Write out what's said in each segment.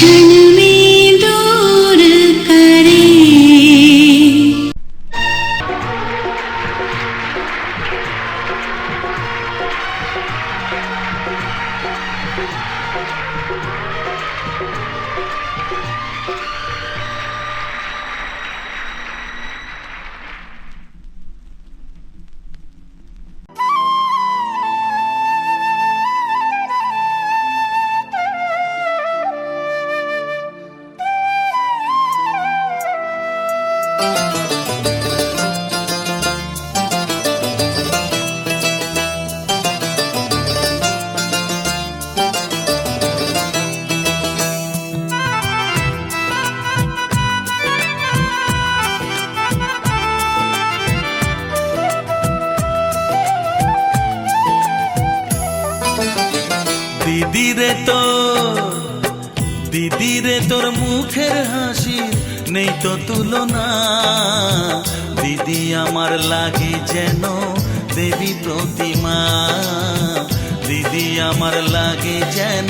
क्षण में दूर करे। দিদি রে তোর মুখের হাসি নেই তো তুলনা। দিদি আমার লাগে যেন দেবী প্রতিমা। দিদি আমার লাগে যেন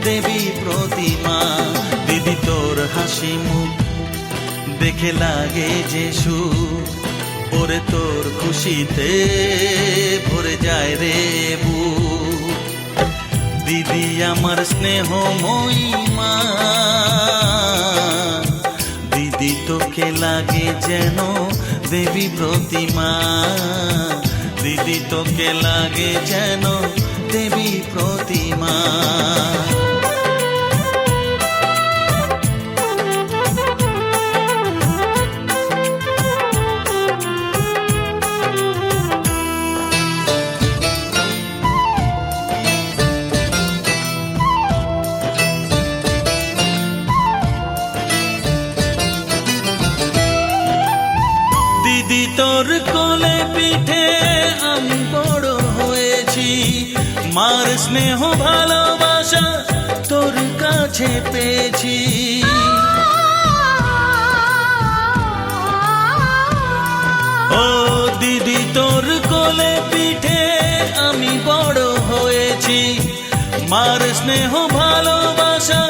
দেবী প্রতিমা। দিদি তোর হাসি মুখ দেখে লাগে যে সুখ, ওরে তোর খুশিতে ভরে যায় রে বুক। দিদি আমার স্নেহময়ী মা। দিদি তোকে লাগে যেন দেবী প্রতিমা। দিদি তোকে লাগে যেন দেবী প্রতিমা। দিদি তোর কোলে পিঠে আমি বড় হয়েছি, মার স্নেহ ভালোবাসা তোর কাছে পেয়েছি। ও দিদি তোর কোলে পিঠে আমি বড় হয়েছি, মার স্নেহ ভালোবাসা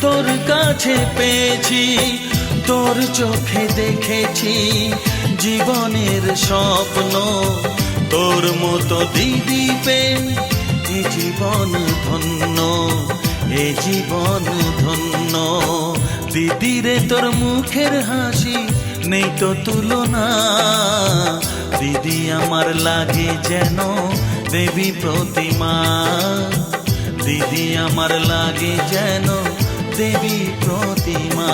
তোর কাছে পেয়েছি। তোর চোখে দেখেছি জীবনের স্বপ্ন, তোর মতো দিদি পেয়ে এ জীবন ধন্য, এ জীবন ধন্য। দিদি রে তোর মুখের হাসি নেই তো তুলনা। দিদি আমার লাগে যেন দেবী প্রতিমা। দিদি আমার লাগে যেন দেবী প্রতিমা।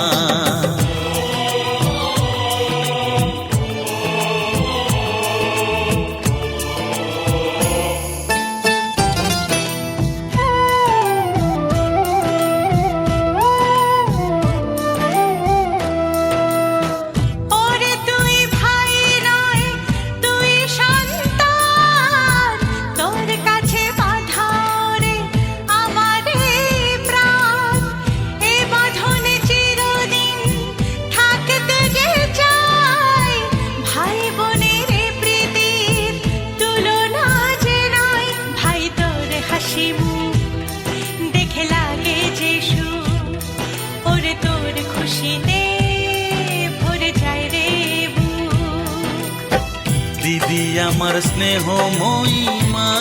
দিদি আমার স্নেহময়ী মা।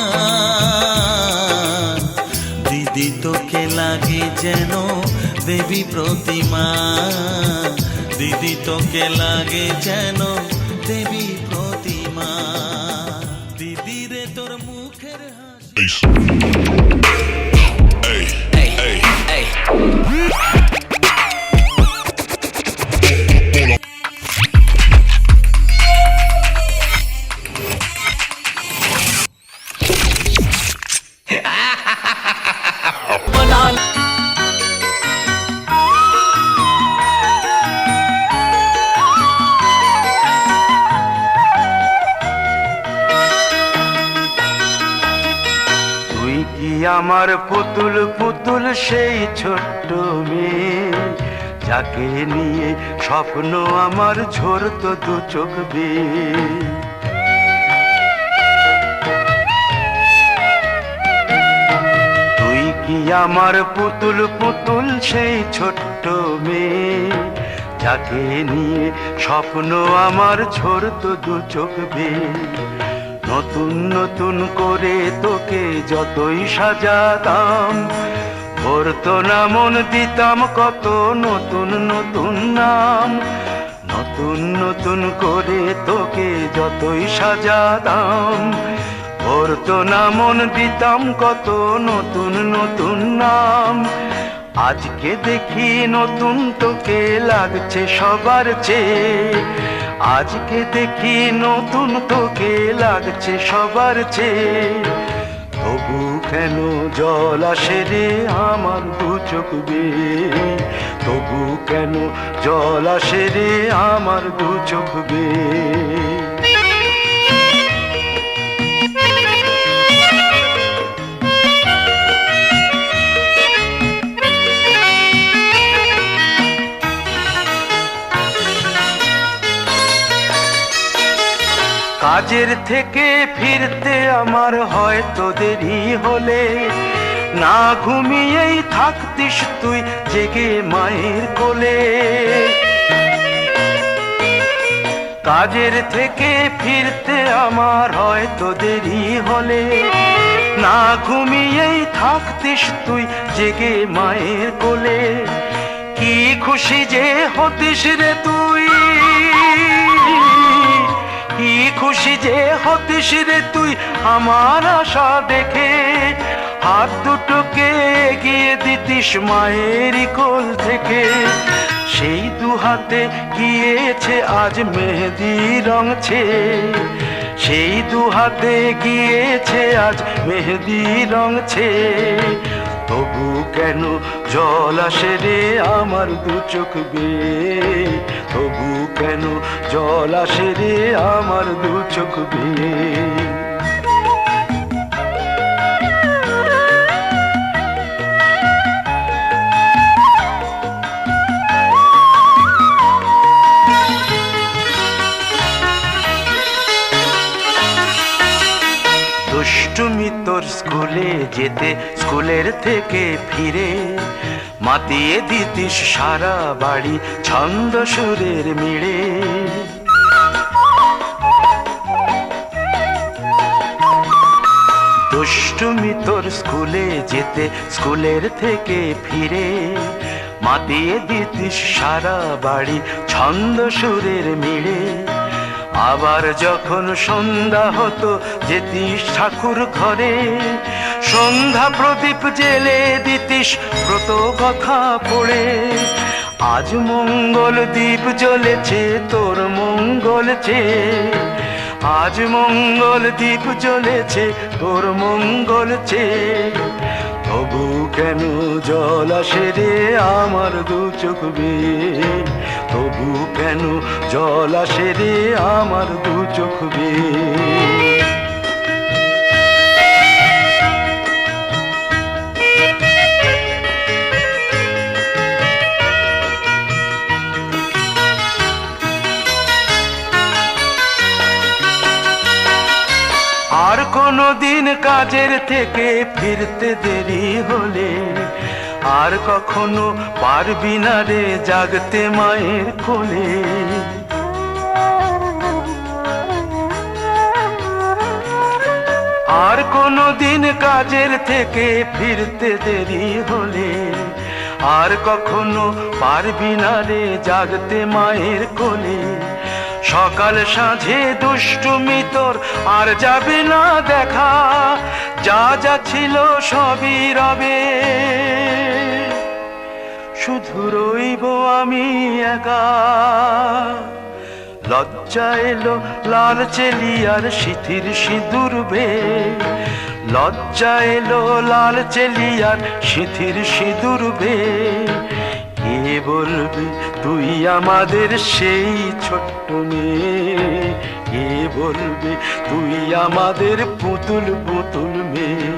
দিদি তোকে লাগে যেন দেবী প্রতিমা। দিদি তোকে লাগে যেন দেবী প্রতিমা। দিদি রে তোর মুখের হাসি। আমার পুতুল পুতুল সেই ছোট্ট মেয়ে, যাকে নিয়ে স্বপ্ন আমার ঝরতো দু চোখ বেয়ে। তুই কি আমার পুতুল পুতুল সেই ছোট্ট মেয়ে, যাকে নিয়ে স্বপ্ন আমার ঝরতো দু চোখ বেয়ে। নতুন নতুন করে তোকে যতই সাজাতাম, ভরতো না মন, দিতাম কত নতুন নতুন নাম। নতুন নতুন করে তোকে যতই সাজাতাম, ভরতো না মন, দিতাম কত নতুন নতুন নাম। আজকে দেখি নতুন তোকে লাগছে সবার চেয়ে, আজকে দেখি নতুন তোকে লাগছে সবার চেয়ে। তবু কেন জল আসে রে আমার দু চোখ বেয়ে, তবু কেন জল আসে রে আমার দু চোখ বেয়ে। কাজের থেকে ফিরতে আমার হয়তো দেরি হলে, না ঘুমিয়েই থাকতিস তুই জেগে মায়ের কোলে। কাজের থেকে ফিরতে আমার হয়তো দেরি হলে, না ঘুমিয়েই থাকতিস তুই জেগে মায়ের কোলে। কি খুশি যে হতিস রে তুই, কি খুশি যে হতিস রে তুই আমার আশা দেখে। হাত দুটোকে এগিয়ে দিতিস মায়েরই কোল থেকে, সেই দু হাতে গিয়েছে আজ মেহেদি রং ছেয়ে। সেই দু হাতে গিয়েছে আজ মেহেদি রং ছেয়ে। তবু কেন জল আসে রে আমার দু চোখ বেয়ে, তবু কেন জল আসে রে আমার দু চোখ বেয়ে। দুষ্টুমি তোর স্কুলে যেতে, স্কুলের থেকে ফিরে মাতিয়ে দিতিস সারা বাড়ি ছন্দ সুরের মিড়ে। দুষ্টুমি তোর স্কুলে যেতে, স্কুলের থেকে ফিরে মাতিয়ে দিতিস সারা বাড়ি ছন্দ সুরের মিড়ে। আবার যখন সন্ধ্যা হতো যেতিস ঠাকুর ঘরে, সন্ধ্যা প্রদীপ জেলে দিতিস ব্রত কথা পড়ে। আজ মঙ্গল দ্বীপ জ্বলেছে তোর মঙ্গল চেয়ে, আজ মঙ্গল দ্বীপ জ্বলেছে তোর মঙ্গল চেয়ে। তবু কেন জল আসে রে আমার দু চোখ বেয়ে, তবু কেন জল আসে রে আমার দু চোখ বেয়ে। আর কোনো দিন কাজের থেকে ফিরতে দেরি হলে, আর কখনো পারবি না রে জাগতে মায়ের কোলে। আর কোনো দিন কাজের থেকে ফিরতে দেরি হলে, আর কখনো পারবি না রে জাগতে মায়ের কোলে। সকাল সাঁঝে দুষ্টুমি তোর আর যাবে না দেখা, যা যা ছিল সবই রবে। শুধু রইব আমি একা, লজ্জা এলো লাল চেলিয়ার সিথির সিঁদুর বেয়ে। লজ্জা এলো লাল চেলিয়ার সিথির সিঁদুর বেয়ে। কে বলবে তুই আমাদের সেই ছোট্ট মেয়ে, কে বলবে তুই আমাদের পুতুল পুতুল মেয়ে।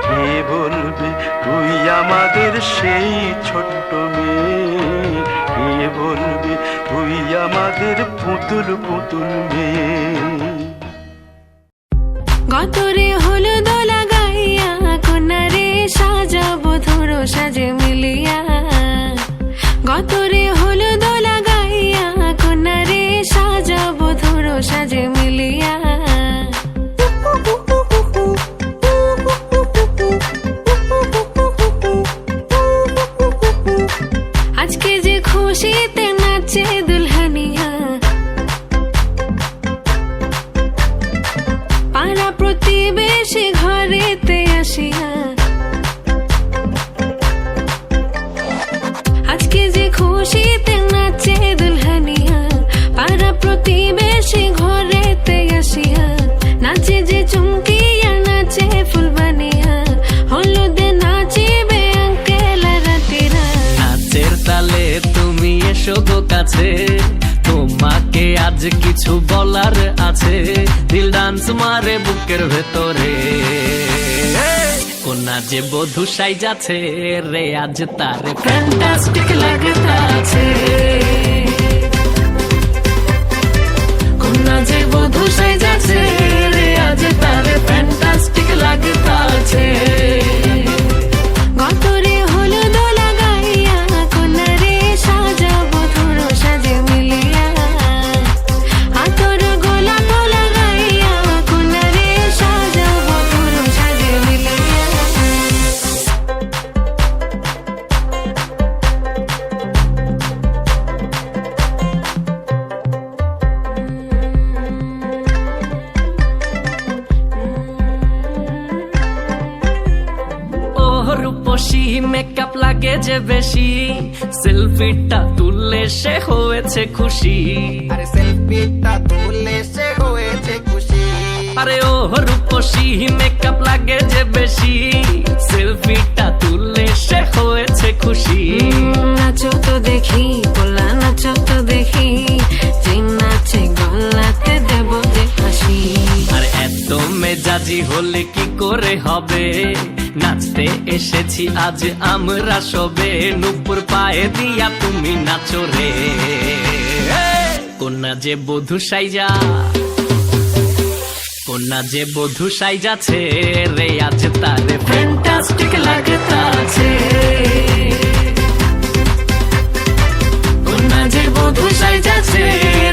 কে বলবে তুই আমাদের সেই ছোট্ট মেয়ে, কে বলবে তুই আমাদের পুতুল পুতুল মেয়ে। গতরে হলুদ লাগাইয়া কোনারে সাজা আজকে যে খুশিতে নাচে দুলহানিয়া, পাড়া প্রতিবেশী ঘরেতে আসিয়া, আজকে যে খুশিতে নাচে দুলহানিয়া, পাড়া প্রতিবেশী ঘরেতে আসিয়া, নাচে যে চুমকিয়া নাচে ফুলবানিয়া, হলুদে নাচিবে আঙ্কেল রাতিরা। নাচের তালে তুমি এসো গো কাছে, তোমাকে আজ কিছু বলার আছে, দিল ডান্স মারে বুকের ভেতরে। কোনা যে বধূ সাইজাছে রে আজ তারে ফ্যান্টাস্টিক লাগতাছে। কোনা যে বধূ সাইজাছে রে আজ তারে ফ্যান্টাস্টিক লাগতাছে। গতরে হলুদ লাগাইয়া কোনারে সাজাবো তোর সাজে মিলিয়া, হাতর গোলাপ লাগাইয়া কোনারে সাজাবো তোর সাজে মিলিয়া। রূপসী মেকআপ লাগে যে বেশি, সেলফিটা তুললে সে হয়েছে খুশি। আরে সেলফিটা তুললে সে হয়েছে খুশি। আরে ও রূপসী মেকআপ লাগে যে বেশি, সেলফিটা তুললে সে হয়েছে খুশি। নাচো তো দেখি গোলা, নাচো তো দেখি, যে নাচে গলাতে দেব যে হাসি। আর এত মেজাজি হলে কি করে হবে, নাচতে এসেছি আজ আমরা সবে, নুপুর পায়ে দিয়া তুমি নাচো রে। কোনা যে বধূ সাইজা, কোনা যে বধূ সাইজাছে রে আজ তারে ফ্যান্টাস্টিক লাগতাছে। কোনা যে বধূ সাইজাছে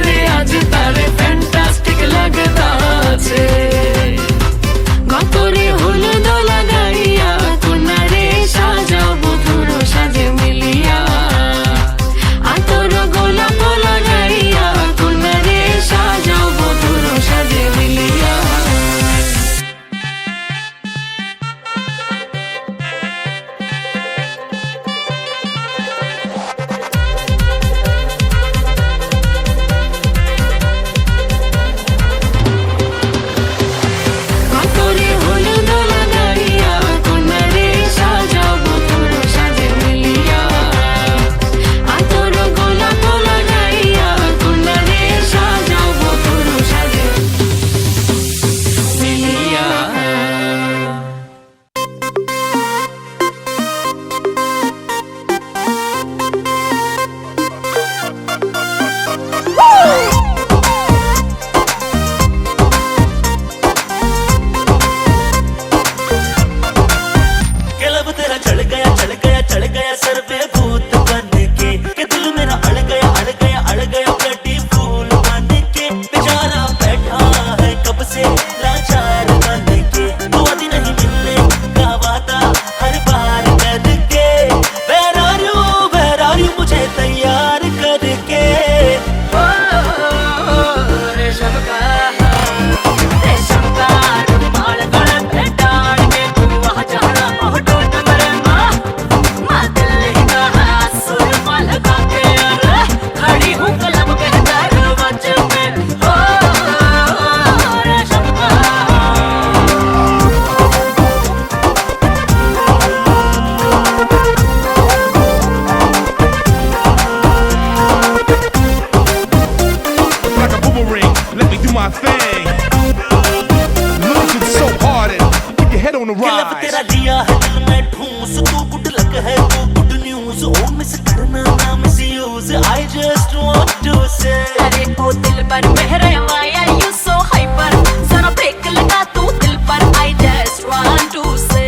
রে আজ তারে ফ্যান্টাস্টিক লাগতাছে। গতরে হলুদ লাগাইয়া কোনারে সাজাবো তোর সাজে মিলিয়া, হাতর গোলাপ লাগাইয়া কোনারে সাজাবো তোর সাজে মিলিয়া। গতরে হলুদ লাগাইয়া কোনারে সাজাবো তোর সাজে মিলিয়া, হাতর গোলাপ লাগাইয়া কোনারে সাজাবো তোর সাজে মিলিয়া। क्लब तेरा चढ़ गया चढ़ गया चढ़ गया सर पे भूत बन के दिल मेरा अड़ गया अड़ गया अड़ गया ब्लडी फूल बन के बेचारा बैठा है कब से लाचार बन के दो दिन नहीं मिलने का वादा हर बार करके where are you मुझे तैयार करके। Like a boomerang, let me do my thing. Losing so hard and keep your head on the club rise. तेरा दिया है दिल में ठूस, तू गुड लक है तू गुड न्यूज, ओ मिस करना ना miss you, I just want to say. अरे ओ दिल पर मेहरे माया यू सो हाइपर, जरा ब्रेक लगा तू दिल पर, I just want to say.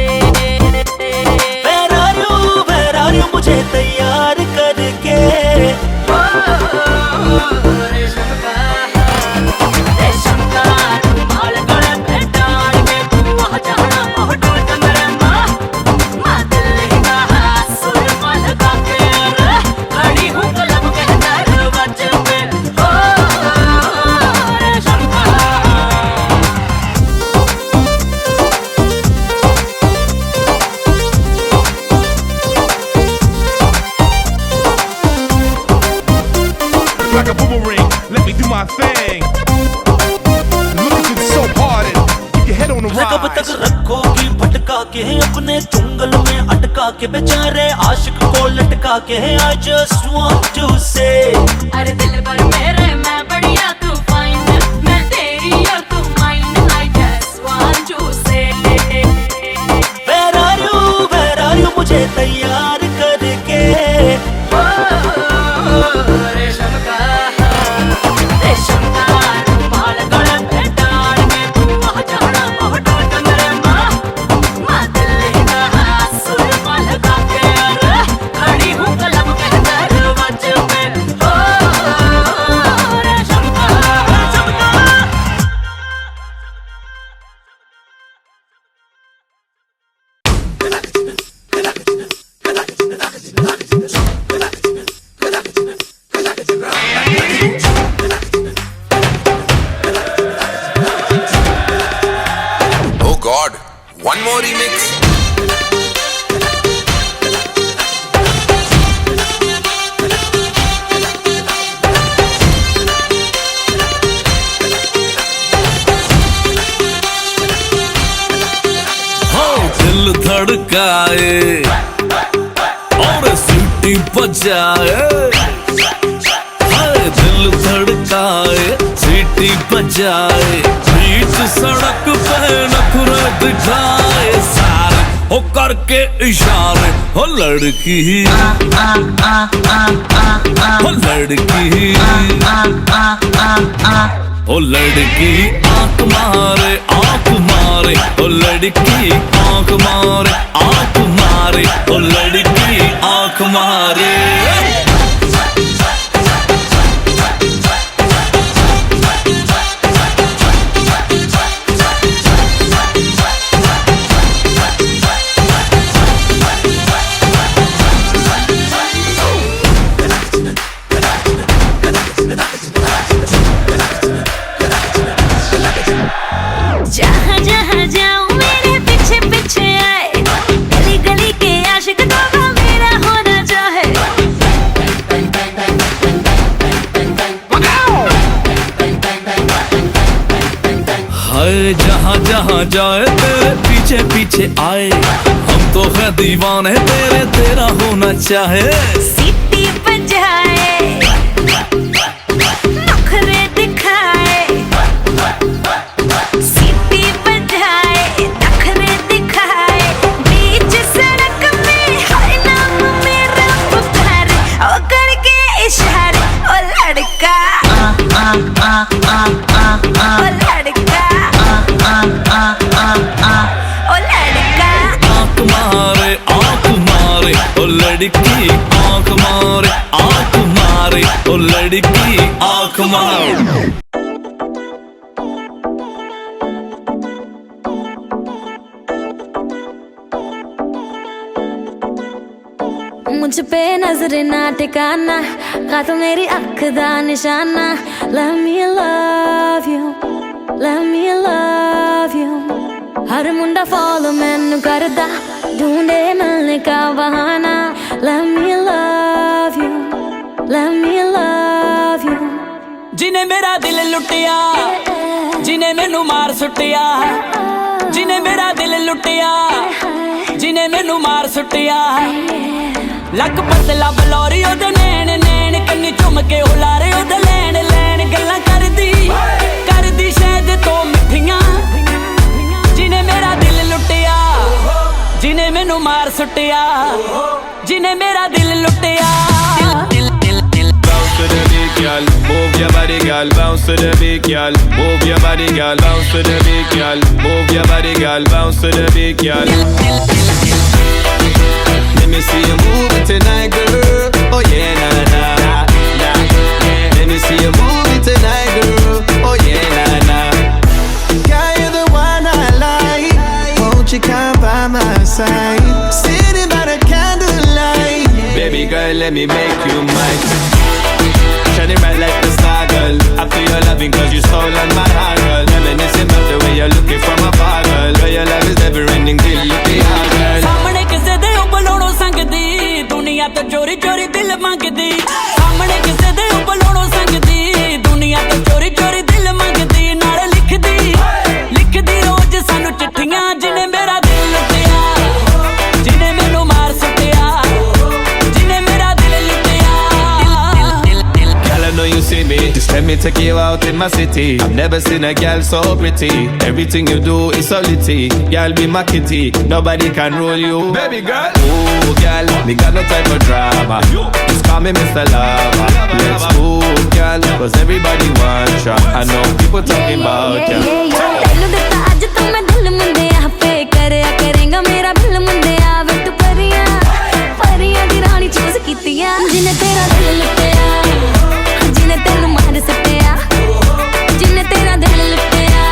where are you मुझे तैयार करके। खड़ी my thing. Losing so hard and keep your head on the कब तक rise. रखोगी भटका के अपने चुंगल में अटका के बेचारे आशिक को लटका के I just want to say अरे दिल पर मेरे मैं बढ़िया तू फाइन मैं तेरी और तू mine I just want to say Where are you मुझे तैयार करके रेशम का रुमाल गले पे डाल के तू आ जाना बहुत मेरे माँ दिल का सुरमा लगा के अरे खड़ी हूँ कलम के दरवाजे पे रेशम का Oh God, one more remix. दिल धड़काए और सीटी बजाए हाय दिल धड़काए सीटी बजाए बीच सड़क पे नखरे दिखाए सारे हो करके इशारे हो लड़की हो लड़की ओ लड़की आंख मारे ओ लड़की आंख मारे ओ लड़की आंख मारे जहाँ जहाँ जाऊँ मेरे पीछे पीछे आए गली गली के आशिक तो मेरा होना चाहे हाय जहाँ जहाँ जाए तेरे पीछे पीछे आए हम तो है दीवाने तेरे तेरा होना चाहे सीटी बजाए नखरे दिखाए सीटी बजाए नखरे दिखाए बीच सड़क में हाय नाम मेरा पुकारे ओ करके इशारे ओ लड़का ओ लड़का ओ लड़का आंख मारे ओ लड़की आंख मारे ओ लड़की आंख मारे मुझ पे नजर ना टिकाना का तो मेरी अख दा निशाना Let me love you Let me love you her Munda follow मैनू करदा ढूंढे मिलने का बहाना Let me love you Let me love you जिने मेरा दिल लुटिया जिने मैनू मार सुटिया जिने मेरा दिल लुटिया जिने मैनू मार सुटिया लक पतला बलौरी ओदे नैन नैन कन्नी चुम के हुलारे ओदे लैन लैन गल्लां करदी शायद तो मिठियां जिने मेरा दिल लुटिया जिने मैनू मार सुटिया जिने मेरा दिल लुटिया Bounce to the beat, girl. Move your body, girl. Bounce to the beat, girl. Move your body, girl. Bounce to the beat, girl. Move your body, girl. Bounce to the beat, girl. Let me see you move it tonight, girl. Oh yeah, nah nah nah. Yeah. Let me see you move it tonight, girl. Oh yeah, nah nah. Girl, you're the one I like. Won't you come by my side? Sitting by the candlelight. Baby girl, let me make you mine. Shining bright like the star, girl. I feel your loving cause you stolen my heart, girl. Reminiscing about the way you're looking from afar, girl. Girl, your love is never ending till you be hard, girl. सामने किसे दे उबलोड़ो संगदी दुनिया तो चोरी चोरी दिल मंगदी सामने किसे दे उबलोड़ो संगदी दुनिया तो चोरी Let me take you out in my city. I've never seen a girl so pretty. Everything you do is so litty. Girl be my kitty, nobody can rule you. Baby girl, oh girl, me got no time for drama. Just call me Mr. Lover. Let's move, girl, cause everybody wants ya. I know people talking about ya. ਤੈਨੂੰ ਦਿੱਤਾ ਅੱਜ ਤੋਂ ਮੈਂ ਦਿਲ ਮੁੰਡੇ ਆਪੇ ਕਰਿਆ ਕਰੇਗਾ ਮੇਰਾ ਬਿੱਲ ਮੁੰਡੇ ਆਵੇ ਤੂੰ ਪਰੀਆਂ ਪਰੀਆਂ ਦੀ ਰਾਣੀ ਚੂਜ਼ ਕੀਤੀਆਂ ਜਿਨੇ ਤੇਰਾ ਦਿਲ ਲੁੱਟਿਆ ਜਿਨੇ ਤੈਨੂੰ ਮਾਰ ਸੱਟਿਆ ਜਿਨੇ ਤੇਰਾ ਦਿਲ ਲੁੱਟਿਆ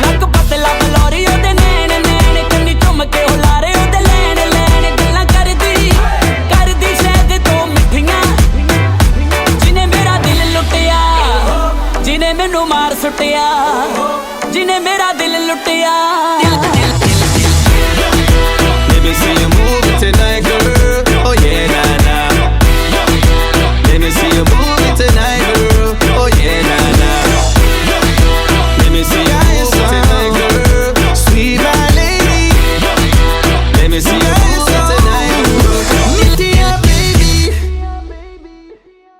ਲੱਕ ਪਤਲਾ ਬਲੌਰੀ ਉਹਦੇ ਨੈਣ ਨੈਣ ਕੰਨੀ ਚੁੰਮ ਕੇ ਹੁਲਾਰੇ ਉਹਦੇ ਲੈਣ ਲੈਣ ਗੱਲਾਂ ਕਰਦੀ ਸ਼ਾਇਦ ਤੋਂ ਮਿੱਠੀਆਂ ਜਿਨੇ ਮੇਰਾ ਦਿਲ ਲੁੱਟਿਆ ਜਿਨੇ ਮੈਨੂੰ ਮਾਰ ਸੁੱਟਿਆ ਜਿਨੇ ਮੇਰਾ ਦਿਲ ਲੁੱਟਿਆ